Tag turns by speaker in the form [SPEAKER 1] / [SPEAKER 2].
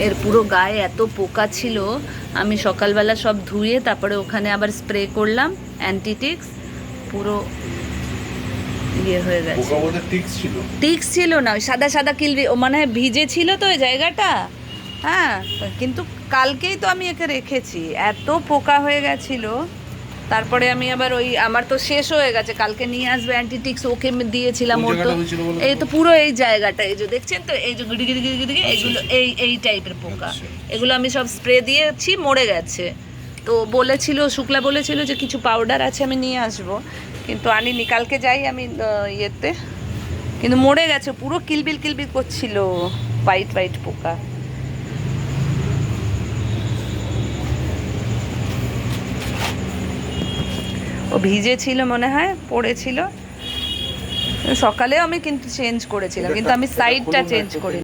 [SPEAKER 1] এর পুরো গায়ে এত পোকা ছিল, আমি সকালবেলা সব ধুয়ে তারপরে ওখানে আবার স্প্রে করলাম অ্যান্টিটিক্স, পুরো ইয়ে হয়ে গেছে। টিক্স ছিল না, ওই সাদা সাদা কিলবি, ও মনে হয় ভিজে ছিল তো ওই জায়গাটা। হ্যাঁ, কিন্তু কালকেই তো আমি একে রেখেছি, এত পোকা হয়ে গেছিল। তারপরে আমি আবার ওই, আমার তো শেষ হয়ে গেছে, কালকে নিয়ে আসবে অ্যান্টিটিক্স, ওকে দিয়েছিলাম। ওর তো এই তো পুরো এই জায়গাটা, এই যে দেখছেন তো, এই যে গিড়ি গিড়ি গিড়ি গিড়ি, এইগুলো এই টাইপের পোকা, এগুলো আমি সব স্প্রে দিয়েছি, মরে গেছে। তো বলেছিল, শুক্লা বলেছিল যে কিছু পাউডার আছে আমি নিয়ে আসবো, কিন্তু আনিনি। কালকে যাই আমি ইয়েতে, কিন্তু মরে গেছে, পুরো কিলবিল কিলবিল করছিল, হোয়াইট হোয়াইট পোকা। ও ভিজে ছিল মনে হয়, পড়েছিল। সকালেও আমি কিন্তু চেঞ্জ করেছিলাম, কিন্তু আমি সাইডটা চেঞ্জ করি।